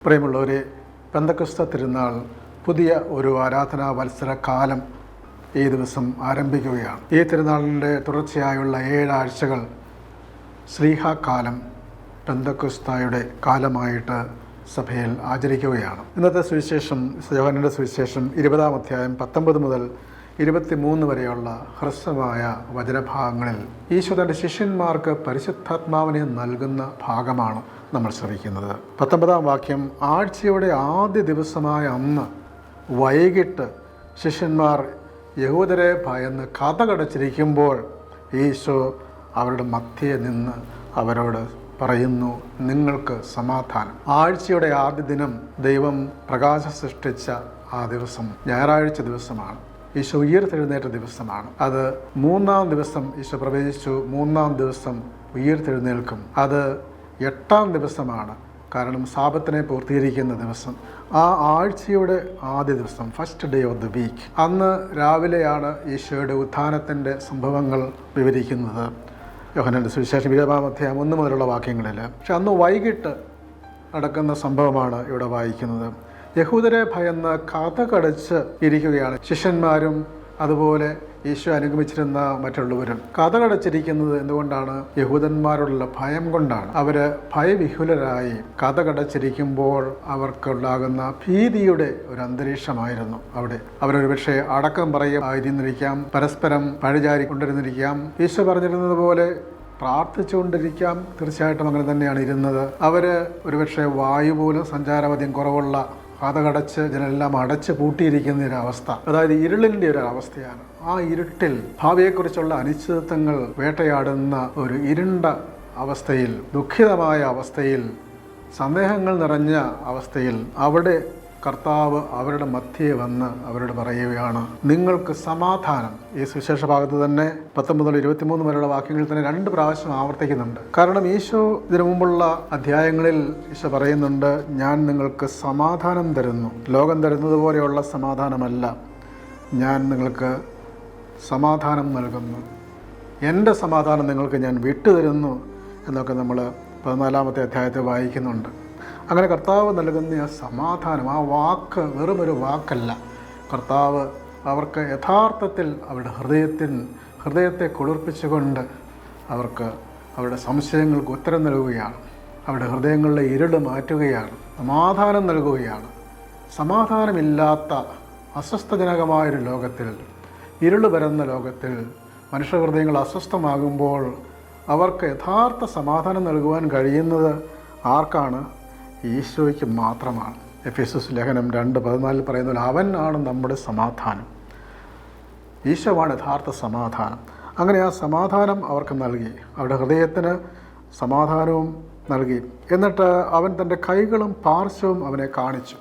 പ്രിയമുള്ളവരെ, പെന്തക്കോസ്ത് തിരുനാൾ പുതിയ ഒരു ആരാധനാ വത്സര കാലം ഈ ദിവസം ആരംഭിക്കുകയാണ്. ഈ തിരുനാളിൻ്റെ തുടർച്ചയായുള്ള 7 ആഴ്ചകൾ ശ്ലീഹാകാലം, പെന്തക്കോസ്തായുടെ കാലമായിട്ട് സഭയിൽ ആചരിക്കുകയാണ്. ഇന്നത്തെ സുവിശേഷം യോഹന്നാന്റെ സുവിശേഷം 20-ാം അധ്യായം 19 മുതൽ 23 വരെയുള്ള ഹ്രസ്വമായ വചനഭാഗങ്ങളിൽ ഈശോ തൻ്റെ ശിഷ്യന്മാർക്ക് പരിശുദ്ധാത്മാവിനെ നൽകുന്ന ഭാഗമാണ് നമ്മൾ ശ്രവിക്കുന്നത്. 19-ാം വാക്യം, ആഴ്ചയുടെ ആദ്യ ദിവസമായ അന്ന് വൈകിട്ട് ശിഷ്യന്മാർ യഹൂദരെ ഭയന്ന് കതകടച്ചിരിക്കുമ്പോൾ ഈശോ അവരുടെ മധ്യേ നിന്ന് അവരോട് പറയുന്നു, നിങ്ങൾക്ക് സമാധാനം. ആഴ്ചയുടെ ആദ്യ ദിനം ദൈവം പ്രകാശം സൃഷ്ടിച്ച ആ ദിവസം ഞായറാഴ്ച ദിവസമാണ്. ഈശോ ഉയിർത്തെഴുന്നേറ്റ ദിവസമാണ്. അത് 3-ാം ദിവസം ഈശോ പ്രവചിച്ചു, 3-ാം ദിവസം ഉയിർത്തെഴുന്നേൽക്കും. അത് 8-ാം ദിവസമാണ്, കാരണം സാബത്തിനെ പൂർത്തീകരിക്കുന്ന ദിവസം. ആ ആഴ്ചയുടെ ആദ്യ ദിവസം, first day of the week, അന്ന് രാവിലെയാണ് ഈശോയുടെ ഉത്ഥാനത്തിൻ്റെ സംഭവങ്ങൾ വിവരിക്കുന്നത് യോഹന്നാന്റെ സുവിശേഷം 20-ാം അധ്യായം 1 മുതലുള്ള വാക്യങ്ങളിൽ. പക്ഷെ അന്ന് വൈകിട്ട് നടക്കുന്ന സംഭവമാണ് ഇവിടെ വായിക്കുന്നത്. യഹൂദരെ ഭയന്ന് കതകടച്ച് ഇരിക്കുകയാണ് ശിഷ്യന്മാരും അതുപോലെ ഈശോ അനുഗമിച്ചിരുന്ന മറ്റുള്ളവരും. കതകടച്ചിരിക്കുന്നത് എന്തുകൊണ്ടാണ്? യഹൂദന്മാരോടുള്ള ഭയം കൊണ്ടാണ്. അവർ ഭയവിഹുലരായി കതകടച്ചിരിക്കുമ്പോൾ അവർക്കുണ്ടാകുന്ന ഭീതിയുടെ ഒരു അന്തരീക്ഷമായിരുന്നു അവിടെ. അവരൊരു പക്ഷേ അടക്കം പറയുമായിരുന്നിരിക്കാം, പരസ്പരം പഴിചാരിക്കൊണ്ടിരുന്നിരിക്കാം, ഈശോ പറഞ്ഞിരുന്നത് പോലെ പ്രാർത്ഥിച്ചുകൊണ്ടിരിക്കാം. തീർച്ചയായിട്ടും അങ്ങനെ തന്നെയാണ് ഇരുന്നത്. അവർ ഒരുപക്ഷെ വായു പോലും സഞ്ചാരപഥ്യം കുറവുള്ള കതകടച്ച് ജനെല്ലാം അടച്ച് പൂട്ടിയിരിക്കുന്ന ഒരു അവസ്ഥ, അതായത് ഇരുളിൻ്റെ ഒരു അവസ്ഥയാണ്. ആ ഇരുട്ടിൽ ഭാവിയെക്കുറിച്ചുള്ള അനിശ്ചിതത്വങ്ങൾ വേട്ടയാടുന്ന ഒരു ഇരുണ്ട അവസ്ഥയിൽ, ദുഃഖിതമായ അവസ്ഥയിൽ, സന്ദേഹങ്ങൾ നിറഞ്ഞ അവസ്ഥയിൽ അവിടെ കർത്താവ് അവരുടെ മധ്യേ വന്ന് അവരോട് പറയുകയാണ്, നിങ്ങൾക്ക് സമാധാനം. ഈ സുവിശേഷ ഭാഗത്ത് തന്നെ 19 മുതൽ 23 വരെയുള്ള വാക്യങ്ങളിൽ തന്നെ 2 പ്രാവശ്യം ആവർത്തിക്കുന്നുണ്ട്. കാരണം ഈശോ ഇതിനു മുമ്പുള്ള അധ്യായങ്ങളിൽ ഈശോ പറയുന്നുണ്ട്, ഞാൻ നിങ്ങൾക്ക് സമാധാനം തരുന്നു, ലോകം തരുന്നത് പോലെയുള്ള സമാധാനമല്ല, ഞാൻ നിങ്ങൾക്ക് സമാധാനം നൽകുന്നു, എൻ്റെ സമാധാനം നിങ്ങൾക്ക് ഞാൻ വിട്ടുതരുന്നു എന്നൊക്കെ നമ്മൾ 14-ാമത്തെ അധ്യായത്തിൽ വായിക്കുന്നുണ്ട്. അങ്ങനെ കർത്താവ് നൽകുന്ന ആ സമാധാനം, ആ വാക്ക് വെറുമൊരു വാക്കല്ല. കർത്താവ് അവർക്ക് യഥാർത്ഥത്തിൽ അവരുടെ ഹൃദയത്തെ കുളിർപ്പിച്ചുകൊണ്ട് അവർക്ക് അവരുടെ സംശയങ്ങൾക്ക് ഉത്തരം നൽകുകയാണ്. അവരുടെ ഹൃദയങ്ങളിലെ ഇരുള് മാറ്റുകയാണ്, സമാധാനം നൽകുകയാണ്. സമാധാനമില്ലാത്ത അസ്വസ്ഥജനകമായൊരു ലോകത്തിൽ, ഇരുള് പരന്ന ലോകത്തിൽ മനുഷ്യഹൃദയങ്ങൾ അസ്വസ്ഥമാകുമ്പോൾ അവർക്ക് യഥാർത്ഥ സമാധാനം നൽകുവാൻ കഴിയുന്നത് ആർക്കാണ്? ഈശോയ്ക്ക് മാത്രമാണ്. എഫെസ്യസ് ലേഖനം 2:14 പറയുന്ന പോലെ അവൻ ആണ് നമ്മുടെ സമാധാനം. ഈശോയാണ് യഥാർത്ഥ സമാധാനം. അങ്ങനെ ആ സമാധാനം അവർക്ക് നൽകി, അവരുടെ ഹൃദയത്തിന് സമാധാനവും നൽകി. എന്നിട്ട് അവൻ തൻ്റെ കൈകളും പാർശ്വവും അവനെ കാണിച്ചു.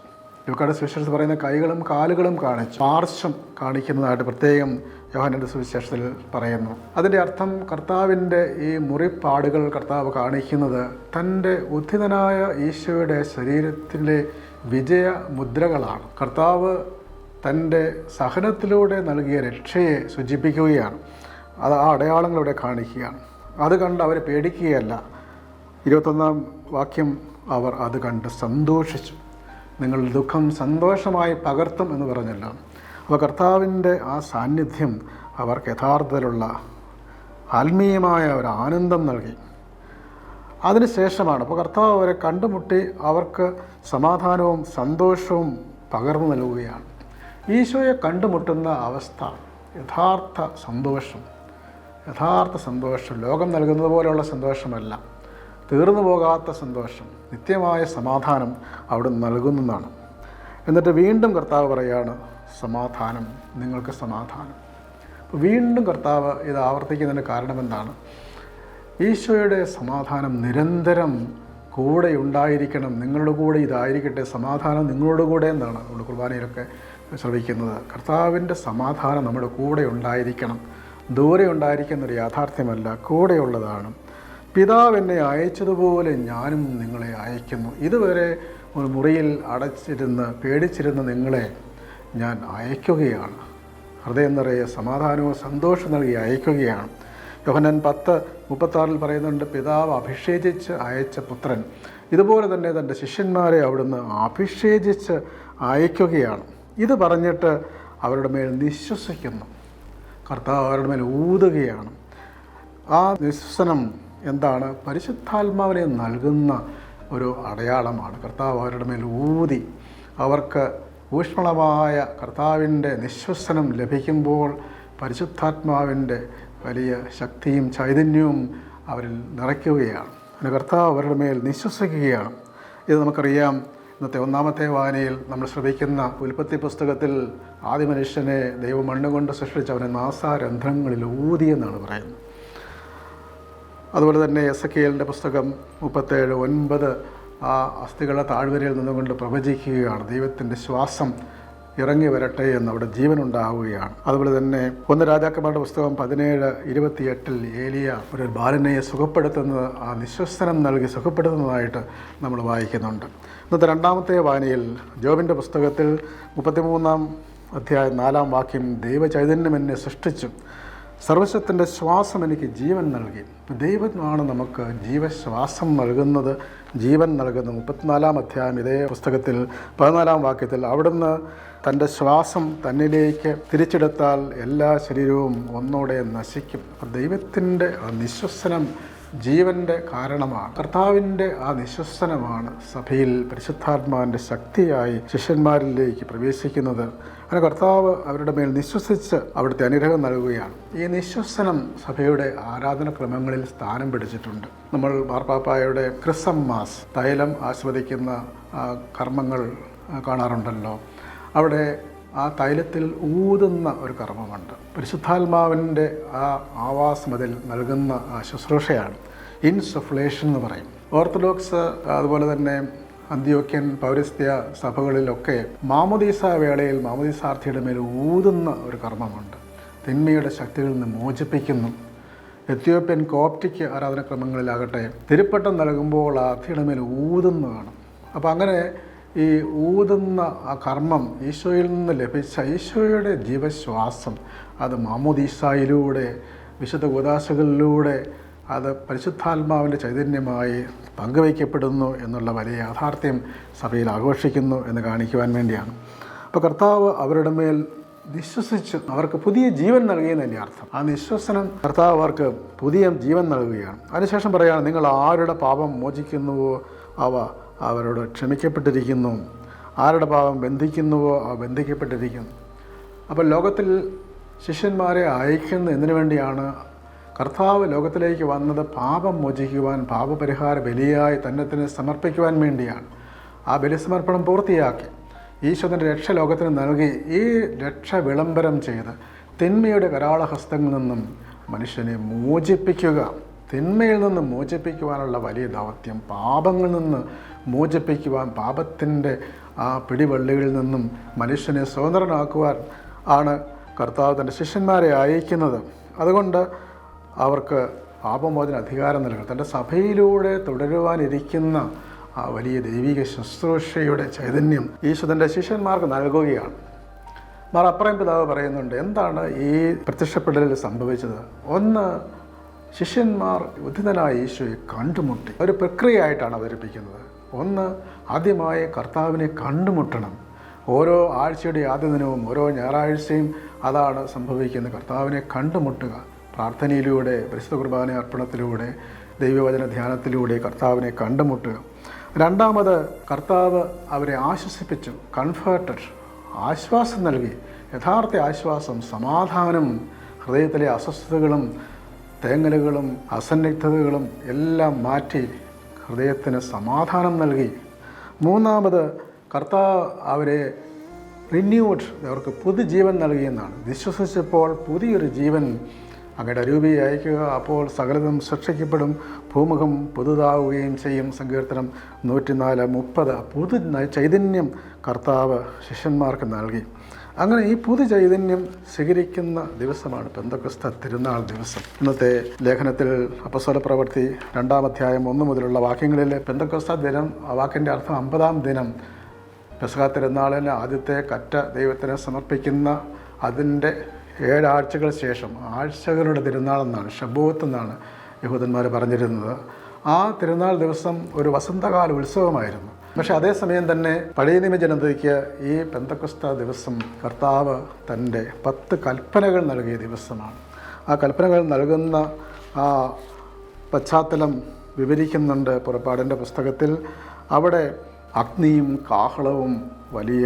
ലൂക്കായുടെ സുവിശേഷത്തിൽ പറയുന്ന കൈകളും കാലുകളും കാണിച്ചു. പാർശ്വം കാണിക്കുന്നതായിട്ട് പ്രത്യേകം യോഹന്നാന്റെ സുവിശേഷത്തിൽ പറയുന്നു. അതിൻ്റെ അർത്ഥം കർത്താവിൻ്റെ ഈ മുറിപ്പാടുകൾ കർത്താവ് കാണിക്കുന്നത് തൻ്റെ ഉത്ഥിതനായ ഈശോയുടെ ശരീരത്തിലെ വിജയ മുദ്രകളാണ്. കർത്താവ് തൻ്റെ സഹനത്തിലൂടെ നൽകിയ രക്ഷയെ സൂചിപ്പിക്കുകയാണ്. അത് ആ അടയാളങ്ങളിലൂടെ കാണിക്കുകയാണ്. അത് കണ്ട് അവർ പേടിക്കുകയല്ല. 21-ാം വാക്യം, അവർ അത് കണ്ട് സന്തോഷിച്ചു. നിങ്ങൾ ദുഃഖം സന്തോഷമായി പകർത്തും എന്ന് പറഞ്ഞല്ലോ. അപ്പോൾ കർത്താവിൻ്റെ ആ സാന്നിധ്യം അവർക്ക് യഥാർത്ഥത്തിലുള്ള ആത്മീയമായ ഒരു ആനന്ദം നൽകി. അതിനുശേഷമാണ് അപ്പോൾ കർത്താവ് അവരെ കണ്ടുമുട്ടി അവർക്ക് സമാധാനവും സന്തോഷവും പകർന്നു നൽകുകയാണ്. ഈശോയെ കണ്ടുമുട്ടുന്ന അവസ്ഥ യഥാർത്ഥ സന്തോഷം. ലോകം നൽകുന്നത് പോലെയുള്ള സന്തോഷമല്ല, തീർന്നു പോകാത്ത സന്തോഷം, നിത്യമായ സമാധാനം അവിടെ നൽകുന്നതാണ്. എന്നിട്ട് വീണ്ടും കർത്താവ് പറയുകയാണ്, സമാധാനം, നിങ്ങൾക്ക് സമാധാനം. വീണ്ടും കർത്താവ് ഇത് ആവർത്തിക്കുന്നതിന് കാരണമെന്താണ്? ഈശോയുടെ സമാധാനം നിരന്തരം കൂടെ ഉണ്ടായിരിക്കണം. നിങ്ങളുടെ കൂടെ ഇതായിരിക്കട്ടെ, സമാധാനം നിങ്ങളുടെ കൂടെ എന്നാണ് നമ്മുടെ കുർബാനയിലൊക്കെ ശ്രമിക്കുന്നത്. കർത്താവിൻ്റെ സമാധാനം നമ്മുടെ കൂടെ ഉണ്ടായിരിക്കണം. ദൂരെ ഉണ്ടായിരിക്കുന്നൊരു യാഥാർത്ഥ്യമല്ല, കൂടെയുള്ളതാണ്. പിതാവ് എന്നെ അയച്ചതുപോലെ ഞാനും നിങ്ങളെ അയക്കുന്നു. ഇതുവരെ ഒരു മുറിയിൽ അടച്ചിരുന്ന് പേടിച്ചിരുന്ന നിങ്ങളെ ഞാൻ അയക്കുകയാണ്. ഹൃദയം നിറയെ സമാധാനവും സന്തോഷം നൽകി അയക്കുകയാണ്. യോഹന്നാൻ 10:36 പറയുന്നുണ്ട്, പിതാവ് അഭിഷേചിച്ച് അയച്ച പുത്രൻ ഇതുപോലെ തന്നെ തൻ്റെ ശിഷ്യന്മാരെ അവിടുന്ന് അഭിഷേചിച്ച് അയക്കുകയാണ്. ഇത് പറഞ്ഞിട്ട് അവരുടെ മേൽ നിശ്വസിക്കുന്നു. കർത്താവ് അവരുടെ മേൽ ഊതുകയാണ്. ആ നിശ്വസനം എന്താണ്? പരിശുദ്ധാത്മാവിനെ നൽകുന്ന ഒരു അടയാളമാണ്. കർത്താവ് അവരുടെ മേൽ ഊതി അവർക്ക് ഊഷ്മളമായ കർത്താവിൻ്റെ നിശ്വസനം ലഭിക്കുമ്പോൾ പരിശുദ്ധാത്മാവിൻ്റെ വലിയ ശക്തിയും ചൈതന്യവും അവരിൽ നിറയ്ക്കുകയാണ്. അങ്ങനെ കർത്താവ് അവരുടെ മേൽ നിശ്വസിക്കുകയാണ്. ഇത് നമുക്കറിയാം. ഇന്നത്തെ ഒന്നാമത്തെ വായനയിൽ നമ്മൾ ശ്രദ്ധിക്കുന്ന ഉൽപ്പത്തി പുസ്തകത്തിൽ ആദ്യ മനുഷ്യനെ ദൈവം മണ്ണുകൊണ്ട് സൃഷ്ടിച്ച് അവനെ നാസാരന്ധ്രങ്ങളിൽ ഊതിയെന്നാണ് പറയുന്നത്. അതുപോലെ തന്നെ എസെക്കിയേലിൻ്റെ പുസ്തകം 37:9 ആ അസ്ഥികളുടെ താഴ്വരയിൽ നിന്നുകൊണ്ട് പ്രവചിക്കുകയാണ്. ദൈവത്തിൻ്റെ ശ്വാസം ഇറങ്ങി വരട്ടെ എന്ന് അവിടെ ജീവനുണ്ടാവുകയാണ്. അതുപോലെ തന്നെ 1 രാജാക്കന്മാരുടെ പുസ്തകം 17:28 ഏലിയ ഒരു ബാലനെ സുഖപ്പെടുത്തുന്നത് ആ നിശ്വസനം നൽകി സുഖപ്പെടുത്തുന്നതായിട്ട് നമ്മൾ വായിക്കുന്നുണ്ട്. ഇന്നത്തെ രണ്ടാമത്തെ വായനയിൽ ജോബിൻ്റെ പുസ്തകത്തിൽ 33-ാം അധ്യായം 4-ാം വാക്യം, ദൈവചൈതന്യം എന്നെ സൃഷ്ടിച്ചു, സർവശക്തൻ്റെ ശ്വാസം എനിക്ക് ജീവൻ നൽകി. ദൈവമാണ് നമുക്ക് ജീവശ്വാസം നൽകുന്നത്, ജീവൻ നൽകുന്നത്. 34-ാം അധ്യായം ഇതേ പുസ്തകത്തിൽ 14-ാം വാക്യത്തിൽ, അവിടുന്ന് തൻ്റെ ശ്വാസം തന്നിലേക്ക് തിരിച്ചെടുത്താൽ എല്ലാ ശരീരവും ഒന്നോടെ നശിക്കും. അപ്പം ദൈവത്തിൻ്റെ ആ നിശ്വസനം ജീവൻ്റെ കാരണമാണ്. കർത്താവിൻ്റെ ആ നിശ്വസനമാണ് സഭയിൽ പരിശുദ്ധാത്മാവിൻ്റെ ശക്തിയായി ശിഷ്യന്മാരിലേക്ക് പ്രവേശിക്കുന്നത്. അങ്ങനെ കർത്താവ് അവരുടെ മേൽ നിശ്വസിച്ച് അവിടുത്തെ അനുഗ്രഹം നൽകുകയാണ്. ഈ നിശ്വസനം സഭയുടെ ആരാധനക്രമങ്ങളിൽ സ്ഥാനം പിടിച്ചിട്ടുണ്ട്. നമ്മൾ മാർപ്പാപ്പായുടെ ക്രിസ്മസ് തൈലം ആസ്വദിക്കുന്ന കർമ്മങ്ങൾ കാണാറുണ്ടല്ലോ. അവിടെ ആ തൈലത്തിൽ ഊതുന്ന ഒരു കർമ്മമുണ്ട്. പരിശുദ്ധാത്മാവിൻ്റെ ആ ആവാസം അതിൽ നൽകുന്ന ആ ശുശ്രൂഷയാണ് ഇൻസഫ്ലേഷൻ എന്ന് പറയും. ഓർത്തഡോക്സ് അതുപോലെ തന്നെ അന്ത്യോക്യൻ പൗരസ്ത്യ സഭകളിലൊക്കെ മാമോദീസ വേളയിൽ മാമോദീസാർത്ഥിയുടെ മേൽ ഊതുന്ന ഒരു കർമ്മമുണ്ട്. തിന്മയുടെ ശക്തികളിൽ നിന്ന് മോചിപ്പിക്കുന്നു. എത്യോപ്യൻ കോപ്റ്റിക് ആരാധനക്രമങ്ങളിലാകട്ടെ തിരുപ്പട്ടം നൽകുമ്പോൾ ആ അർത്ഥിയുടെ മേൽ ഊതുന്നതാണ്. അപ്പോൾ അങ്ങനെ ഈ ഊതുന്ന ആ കർമ്മം ഈശോയിൽ നിന്ന് ലഭിച്ച ഈശോയുടെ ജീവശ്വാസം അത് മാമോദീസായിലൂടെ വിശുദ്ധ കൂദാശകളിലൂടെ അത് പരിശുദ്ധാത്മാവിൻ്റെ ചൈതന്യമായി പങ്കുവയ്ക്കപ്പെടുന്നു എന്നുള്ള വലിയ യാഥാർത്ഥ്യം സഭയിൽ ആഘോഷിക്കുന്നു എന്ന് കാണിക്കുവാൻ വേണ്ടിയാണ്. അപ്പോൾ കർത്താവ് അവരുടെ മേൽ വിശ്വസിച്ച് അവർക്ക് പുതിയ ജീവൻ നൽകിയെന്ന് തന്നെ അർത്ഥം. ആ നിശ്വസനം കർത്താവ് അവർക്ക് പുതിയ ജീവൻ നൽകുകയാണ്. അതിനുശേഷം പറയുകയാണ്, നിങ്ങൾ ആരുടെ പാപം മോചിക്കുന്നുവോ അവ അവരോട് ക്ഷമിക്കപ്പെട്ടിരിക്കുന്നു, ആരുടെ പാപം ബന്ധിക്കുന്നുവോ അവ ബന്ധിക്കപ്പെട്ടിരിക്കുന്നു. അപ്പോൾ ലോകത്തിൽ ശിഷ്യന്മാരെ അയക്കുന്ന എന്തിനു വേണ്ടിയാണ്? കർത്താവ് ലോകത്തിലേക്ക് വന്നത് പാപം മോചിക്കുവാൻ, പാപപരിഹാര ബലിയായി തന്നെ സമർപ്പിക്കുവാൻ വേണ്ടിയാണ്. ആ ബലിസമർപ്പണം പൂർത്തിയാക്കി ഈശോയുടെ രക്ഷ ലോകത്തിന് നൽകി ഈ രക്ഷ വിളംബരം ചെയ്ത് തിന്മയുടെ കരാളഹസ്തങ്ങളിൽ നിന്നും മനുഷ്യനെ മോചിപ്പിക്കുക, തിന്മയിൽ നിന്ന് മോചിപ്പിക്കുവാനുള്ള വലിയ ദൗത്യം, പാപങ്ങളിൽ നിന്ന് മോചിപ്പിക്കുവാൻ, പാപത്തിൻ്റെ ആ പിടിവള്ളികളിൽ നിന്നും മനുഷ്യനെ സ്വതന്ത്രനാക്കുവാൻ ആണ് കർത്താവ് തൻ്റെ ശിഷ്യന്മാരെ അയക്കുന്നത്. അതുകൊണ്ട് അവർക്ക് പാപമോചന അധികാരം നൽകും. തൻ്റെ സഭയിലൂടെ തുടരുവാനിരിക്കുന്ന ആ വലിയ ദൈവിക ശുശ്രൂഷയുടെ ചൈതന്യം ഈശോ തൻ്റെ ശിഷ്യന്മാർക്ക് നൽകുകയാണ്. മാർ അപ്രയം പിതാവ് പറയുന്നുണ്ട്, എന്താണ് ഈ പ്രത്യക്ഷപ്പെടലിൽ സംഭവിച്ചത്? ഒന്ന്, ശിഷ്യന്മാർ ഉദ്ധിതനായ ഈശോയെ കണ്ടുമുട്ടി. ഒരു പ്രക്രിയയായിട്ടാണ് അവതരിപ്പിക്കുന്നത്. ഒന്ന്, ആദ്യമായി കർത്താവിനെ കണ്ടുമുട്ടണം. ഓരോ ആഴ്ചയുടെ ആദ്യ ദിനവും ഓരോ ഞായറാഴ്ചയും അതാണ് സംഭവിക്കുന്നത്. കർത്താവിനെ കണ്ടുമുട്ടുക, പ്രാർത്ഥനയിലൂടെ, പരിശുദ്ധ കുർബാന അർപ്പണത്തിലൂടെ, ദൈവവചന ധ്യാനത്തിലൂടെ കർത്താവിനെ കണ്ടുമുട്ടുക. രണ്ടാമത്, കർത്താവ് അവരെ ആശ്വസിപ്പിച്ചു, കംഫർട്ടഡ്, ആശ്വാസം നൽകി. യഥാർത്ഥ ആശ്വാസം, സമാധാനം, ഹൃദയത്തിലെ അസ്വസ്ഥതകളും തേങ്ങലുകളും അസന്നിഗ്ധതകളും എല്ലാം മാറ്റി ഹൃദയത്തിന് സമാധാനം നൽകി. മൂന്നാമത്, കർത്താവ് അവരെ റിന്യൂഡ്, അവർക്ക് പുതുജീവൻ നൽകിയെന്നാണ്. വിശ്വസിച്ചപ്പോൾ പുതിയൊരു ജീവൻ അങ്ങയുടെ അരൂപി അയക്കുക, അപ്പോൾ സകലതും സൃഷ്ടിക്കപ്പെടും, ഭൂമുഖം പുതുതാവുകയും ചെയ്യും. സങ്കീർത്തനം 104:30. പുതു ചൈതന്യം കർത്താവ് ശിഷ്യന്മാർക്ക് നൽകി. അങ്ങനെ ഈ പുതു ചൈതന്യം സ്വീകരിക്കുന്ന ദിവസമാണ് പെന്തക്കോസ്ത തിരുനാൾ ദിവസം. ഇന്നത്തെ ലേഖനത്തിൽ അപ്പോസ്തല പ്രവൃത്തി 2-ാം അധ്യായം 1 മുതലുള്ള വാക്യങ്ങളിൽ പെന്തക്കോസ്ത ദിനം, ആ വാക്കിൻ്റെ അർത്ഥം 50-ാം ദിനം, പെസഹ തിരുനാളിന് ആദ്യത്തെ കറ്റ ദൈവത്തിന് സമർപ്പിക്കുന്ന അതിൻ്റെ 7 ആഴ്ചകൾ ശേഷം, ആഴ്ചകളുടെ തിരുനാളെന്നാണ്, ഷബോത്ത് എന്നാണ് യഹൂദന്മാർ പറഞ്ഞിരുന്നത്. ആ തിരുനാൾ ദിവസം ഒരു വസന്തകാല ഉത്സവമായിരുന്നു. പക്ഷെ അതേസമയം തന്നെ പഴയ നിയമ ജനതയ്ക്ക് ഈ പെന്തക്കോസ്ത ദിവസം കർത്താവ് തൻ്റെ 10 കൽപ്പനകൾ നൽകിയ ദിവസമാണ്. ആ കൽപ്പനകൾ നൽകുന്ന ആ പശ്ചാത്തലം വിവരിക്കുന്നുണ്ട് പുറപ്പാടിൻ്റെ പുസ്തകത്തിൽ. അവിടെ അഗ്നിയും കാഹളവും വലിയ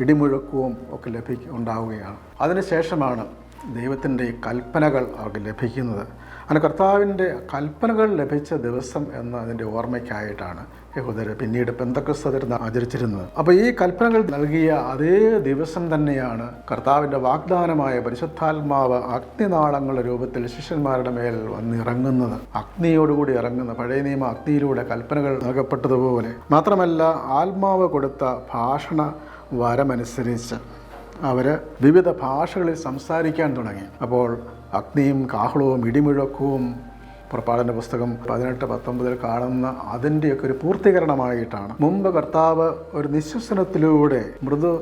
ഇടിമുഴക്കവും ഒക്കെ ഉണ്ടാവുകയാണ്. അതിനുശേഷമാണ് ദൈവത്തിൻ്റെ കൽപ്പനകൾ അവർക്ക് ലഭിക്കുന്നത്. അങ്ങനെ കർത്താവിൻ്റെ കൽപ്പനകൾ ലഭിച്ച ദിവസം എന്ന അതിൻ്റെ ഓർമ്മയ്ക്കായിട്ടാണ് യഹൂദർ പിന്നീട് പെന്തക്കോസ്ത തിരുനാൾ ആചരിച്ചിരുന്നത്. അപ്പോൾ ഈ കൽപ്പനകൾ നൽകിയ അതേ ദിവസം തന്നെയാണ് കർത്താവിൻ്റെ വാഗ്ദാനമായ പരിശുദ്ധാത്മാവ് അഗ്നിനാളങ്ങളുടെ രൂപത്തിൽ ശിഷ്യന്മാരുടെ മേൽ വന്നിറങ്ങുന്നത്. അഗ്നിയോടുകൂടി ഇറങ്ങുന്ന പഴയ നിയമ അഗ്നിയിലൂടെ കൽപ്പനകൾ നൽകപ്പെട്ടതുപോലെ. മാത്രമല്ല ആത്മാവ് കൊടുത്ത ഭാഷണ വരമനുസരിച്ച് അവർ വിവിധ ഭാഷകളിൽ സംസാരിക്കാൻ തുടങ്ങി. അപ്പോൾ അഗ്നിയും കാഹളവും ഇടിമുഴക്കവും പുറപ്പാടിൻ്റെ പുസ്തകം 18-19 കാണുന്ന അതിൻ്റെയൊക്കെ ഒരു പൂർത്തീകരണമായിട്ടാണ്. മുമ്പ് കർത്താവ് ഒരു നിശ്വസനത്തിലൂടെ മൃദു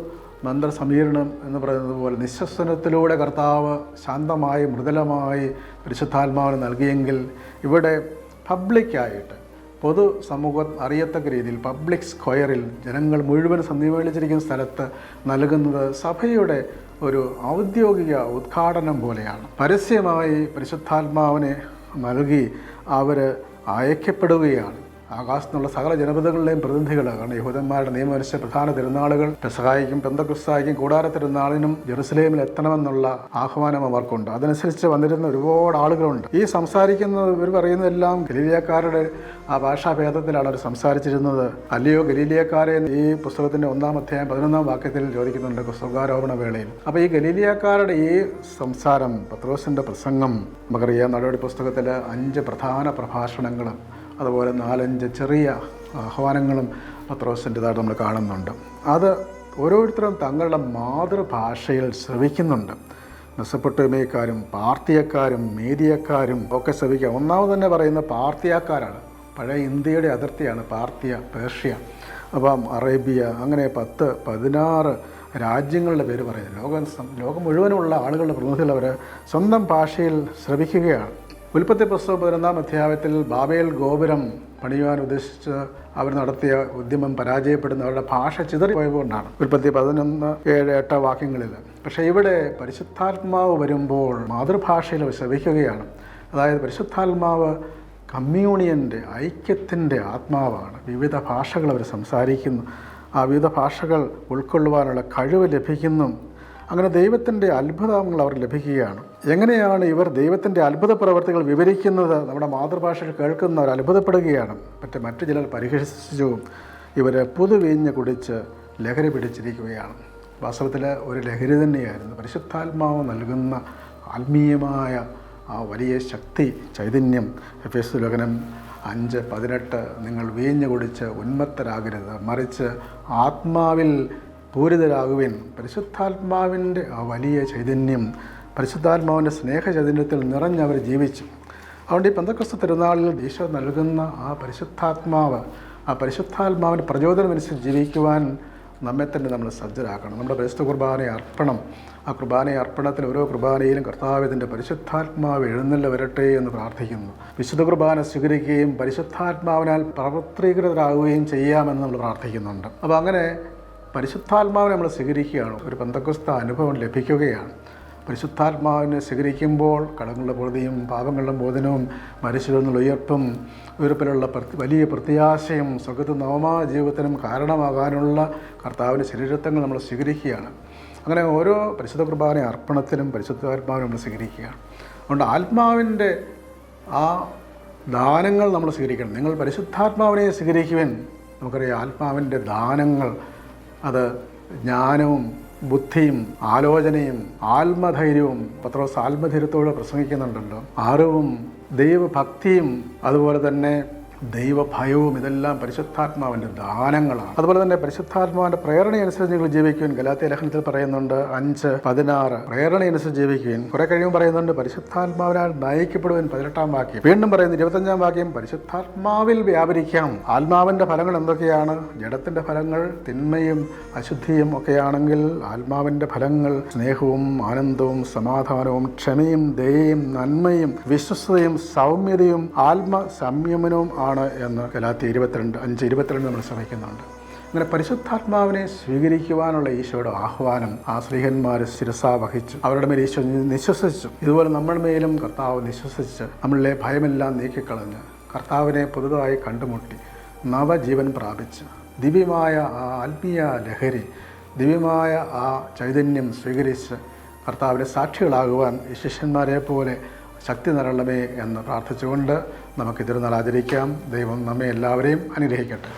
മന്ത്രസമീരണം എന്ന് പറയുന്നത് പോലെ നിശ്വസനത്തിലൂടെ കർത്താവ് ശാന്തമായി മൃദുലമായി പരിശുദ്ധാത്മാവിന് നൽകിയെങ്കിൽ ഇവിടെ പബ്ലിക്കായിട്ട് പൊതു സമൂഹം അറിയത്തക്ക രീതിയിൽ പബ്ലിക് സ്ക്വയറിൽ ജനങ്ങൾ മുഴുവൻ സമ്മേളിച്ചിരിക്കുന്ന സ്ഥലത്ത് നൽകുന്നത് സഭയുടെ ഒരു ഔദ്യോഗിക ഉദ്ഘാടനം പോലെയാണ്. പരസ്യമായി പരിശുദ്ധാത്മാവിനെ നൽകി അവർ അയക്കപ്പെടുകയാണ്. ആകാശത്തുനിന്നുള്ള സകല ജനപദങ്ങളുടെയും പ്രതിനിധികൾ, കാരണം യഹൂദന്മാരുടെ നിയമമനുസരിച്ച് പ്രധാന തിരുനാളുകൾ പെസഹായ്ക്കും പെന്തക്കോസ്തായ്ക്കും കൂടാര തിരുനാളിനും ജെറുസലേമിൽ എത്തണമെന്നുള്ള ആഹ്വാനം അവർക്കുണ്ട്. അതനുസരിച്ച് വന്നിരുന്ന ഒരുപാട് ആളുകളുണ്ട്. ഈ സംസാരിക്കുന്നത് ഇവർ പറയുന്നതെല്ലാം ഗലീലിയക്കാരുടെ ആ ഭാഷാഭേദത്തിലാണ് അവർ സംസാരിച്ചിരുന്നത്. അല്ലയോ ഗലീലിയക്കാരെ ഈ പുസ്തകത്തിൻ്റെ 1-ാം അധ്യായം 11-ാം വാക്യത്തിൽ ചോദിക്കുന്നുണ്ട് സ്വർഗ്ഗാരോപണ വേളയിൽ. അപ്പോൾ ഈ ഗലീലിയക്കാരുടെ ഈ സംസാരം, പത്രോസിൻ്റെ പ്രസംഗം, നമുക്കറിയാം നടപടി പുസ്തകത്തിൽ 5 പ്രധാന പ്രഭാഷണങ്ങളും അതുപോലെ 4-5 ചെറിയ ആഹ്വാനങ്ങളും പത്രോസിൻ്റെതായിട്ട് നമ്മൾ കാണുന്നുണ്ട്. അത് ഓരോരുത്തരും തങ്ങളുടെ മാതൃഭാഷയിൽ ശ്രവിക്കുന്നുണ്ട്. മെസൊപ്പൊട്ടേമിയക്കാരും പാർത്തിയക്കാരും മേദിയക്കാരും ഒക്കെ ശ്രവിക്കുക. ഒന്നാമത് തന്നെ പറയുന്ന പാർത്തിയക്കാരാണ്. പഴയ ഇന്ത്യയുടെ അതിർത്തിയാണ് പാർത്തിയ, പേർഷ്യ, അപ്പം അറേബ്യ, അങ്ങനെ 10-16 രാജ്യങ്ങളുടെ പേര് പറയുന്നത്. ലോകം മുഴുവനുള്ള ആളുകളുടെ പ്രതിനിധികൾ അവർ സ്വന്തം ഭാഷയിൽ ശ്രവിക്കുകയാണ്. ഉൽപ്പത്തി പുസ്തകം 11-ാം അധ്യായത്തിൽ ബാബേൽ ഗോപുരം പണിയുവാൻ ഉദ്ദേശിച്ച് അവർ നടത്തിയ ഉദ്യമം പരാജയപ്പെടുന്ന അവരുടെ ഭാഷ ചിതറിപ്പോയതുകൊണ്ടാണ്. ഉൽപ്പത്തി 11:7-8 വാക്യങ്ങളിൽ. പക്ഷേ ഇവിടെ പരിശുദ്ധാത്മാവ് വരുമ്പോൾ മാതൃഭാഷയിൽ അവർ ശ്രവിക്കുകയാണ്. അതായത് പരിശുദ്ധാത്മാവ് കമ്മ്യൂണിയൻ്റെ, ഐക്യത്തിൻ്റെ ആത്മാവാണ്. വിവിധ ഭാഷകൾ അവർ സംസാരിക്കുന്നു. ആ വിവിധ ഭാഷകൾ ഉൾക്കൊള്ളുവാനുള്ള കഴിവ് ലഭിക്കുന്നു. അങ്ങനെ ദൈവത്തിൻ്റെ അത്ഭുതങ്ങൾ അവർ ലഭിക്കുകയാണ്. എങ്ങനെയാണ് ഇവർ ദൈവത്തിൻ്റെ അത്ഭുത പ്രവർത്തികൾ വിവരിക്കുന്നത്? നമ്മുടെ മാതൃഭാഷയിൽ കേൾക്കുന്നവർ അത്ഭുതപ്പെടുകയാണ്. മറ്റു ചിലർ പരിഹസിച്ചു ഇവർ പുതുവീഞ്ഞ് കുടിച്ച് ലഹരി പിടിച്ചിരിക്കുകയാണ്. വാസ്തവത്തിൽ ഒരു ലഹരി തന്നെയായിരുന്നു. പരിശുദ്ധാത്മാവ് നൽകുന്ന ആത്മീയമായ ആ വലിയ ശക്തി, ചൈതന്യം. എഫേസ്യ ലേഖനം 5:18 നിങ്ങൾ വീഞ്ഞ് കുടിച്ച് ഉന്മത്തരാകരുത്, മറിച്ച് ആത്മാവിൽ പൂരിതരാകുവിൻ. പരിശുദ്ധാത്മാവിൻ്റെ ആ വലിയ ചൈതന്യം, പരിശുദ്ധാത്മാവിൻ്റെ സ്നേഹചൈതന്യത്തിൽ നിറഞ്ഞവർ ജീവിച്ചു. അതുകൊണ്ട് ഈ പെന്തക്കോസ്ത തിരുനാളിൽ ഈശോ നൽകുന്ന ആ പരിശുദ്ധാത്മാവിൻ്റെ പ്രചോദനമനുസരിച്ച് ജീവിക്കുവാൻ നമ്മെ തന്നെ നമ്മൾ സജ്ജരാക്കണം. നമ്മുടെ പരിശുദ്ധ കുർബാന അർപ്പണം, ആ കുർബാന അർപ്പണത്തിൽ ഓരോ കുർബാനയിലും കർത്താവിൻ്റെ പരിശുദ്ധാത്മാവ് എഴുന്നള്ളി വരട്ടെ എന്ന് പ്രാർത്ഥിക്കുന്നു. വിശുദ്ധ കുർബാന സ്വീകരിക്കുകയും പരിശുദ്ധാത്മാവിനാൽ പ്രവർത്തീകൃതരാകുകയും ചെയ്യാമെന്ന് നമ്മൾ പ്രാർത്ഥിക്കുന്നുണ്ട്. അപ്പോൾ അങ്ങനെ പരിശുദ്ധാത്മാവിനെ നമ്മൾ സ്വീകരിക്കുകയാണ്. ഒരു പെന്തക്കോസ്ത അനുഭവം ലഭിക്കുകയാണ്. പരിശുദ്ധാത്മാവിനെ സ്വീകരിക്കുമ്പോൾ കടങ്ങളുടെ പൊറുതിയും പാപങ്ങളുടെ മോചനവും മരിച്ചവരിൽ നിന്നുള്ള ഉയർപ്പും ഉയർപ്പിലുള്ള വലിയ പ്രത്യാശയും സ്വർഗ്ഗത്തിൽ നവമായ ജീവിതത്തിനും കാരണമാകാനുള്ള കർത്താവിൻ്റെ ശരീരത്വങ്ങൾ നമ്മൾ സ്വീകരിക്കുകയാണ്. അങ്ങനെ ഓരോ പരിശുദ്ധ കുർബാന അർപ്പണത്തിലും പരിശുദ്ധാത്മാവിനെ നമ്മൾ സ്വീകരിക്കുകയാണ്. അതുകൊണ്ട് ആത്മാവിൻ്റെ ആ ദാനങ്ങൾ നമ്മൾ സ്വീകരിക്കണം. നിങ്ങൾ പരിശുദ്ധാത്മാവിനെ സ്വീകരിക്കുവാൻ നമുക്കറിയാം. ആത്മാവിൻ്റെ ദാനങ്ങൾ അത് ജ്ഞാനവും ബുദ്ധിയും ആലോചനയും ആത്മധൈര്യവും. പത്രോസ് ആത്മധൈര്യത്തോടെ പ്രസംഗിക്കുന്നുണ്ടല്ലോ. അറിവും ദൈവഭക്തിയും അതുപോലെ തന്നെ ദൈവഭയവും, ഇതെല്ലാം പരിശുദ്ധാത്മാവിൻ്റെ ദാനങ്ങളാണ്. അതുപോലെ തന്നെ പരിശുദ്ധാത്മാവിൻ്റെ പ്രേരണയനുസരിച്ച് നിങ്ങൾ ജീവിക്കുവാൻ ഗലാത്യ ലേഖനത്തിൽ പറയുന്നുണ്ട് 5:16 പ്രേരണയനുസരിച്ച് ജീവിക്കുവാൻ. കുറെ കഴിയുമ്പോൾ പറയുന്നുണ്ട് പരിശുദ്ധാത്മാവിനാൽ നയിക്കപ്പെടുവാൻ 18-ാം വാക്യം. വീണ്ടും പറയുന്നു 25-ാം വാക്യം പരിശുദ്ധാത്മാവിൽ വ്യാപരിക്കാം. ആത്മാവിൻ്റെ ഫലങ്ങൾ എന്തൊക്കെയാണ്? ജഡത്തിൻ്റെ ഫലങ്ങൾ തിന്മയും അശുദ്ധിയും ഒക്കെയാണെങ്കിൽ ആത്മാവിൻ്റെ ഫലങ്ങൾ സ്നേഹവും ആനന്ദവും സമാധാനവും ക്ഷമയും ദയയും നന്മയും വിശ്വസ്തയും സൗമ്യതയും ആത്മസംയമനവും ആണ് എന്ന് ഗലാത്യർ 5:22 നമ്മൾ ശ്രമിക്കുന്നുണ്ട്. അങ്ങനെ പരിശുദ്ധാത്മാവിനെ സ്വീകരിക്കുവാനുള്ള ഈശോയുടെ ആഹ്വാനം ആ സ്ത്രീഹന്മാർ ശിരസാ വഹിച്ചു. അവരുടെ മേൽ ഈശോ നിശ്വസിച്ചു. ഇതുപോലെ നമ്മുടെ മേലും കർത്താവ് നിശ്വസിച്ച് നമ്മളിലെ ഭയമെല്ലാം നീക്കിക്കളഞ്ഞ് കർത്താവിനെ പുതുതായി കണ്ടുമുട്ടി നവജീവൻ പ്രാപിച്ച് ദിവ്യമായ ആ ആത്മീയ ലഹരി, ദിവ്യമായ ആ ചൈതന്യം സ്വീകരിച്ച് കർത്താവിൻ്റെ സാക്ഷികളാകുവാൻ ഈ ശിഷ്യന്മാരെ പോലെ ശക്തി നിറയണമേ എന്ന് പ്രാർത്ഥിച്ചുകൊണ്ട് നമുക്ക് തിരുനാൾ ആചരിക്കാം. ദൈവം നമ്മെ എല്ലാവരെയും അനുഗ്രഹിക്കട്ടെ.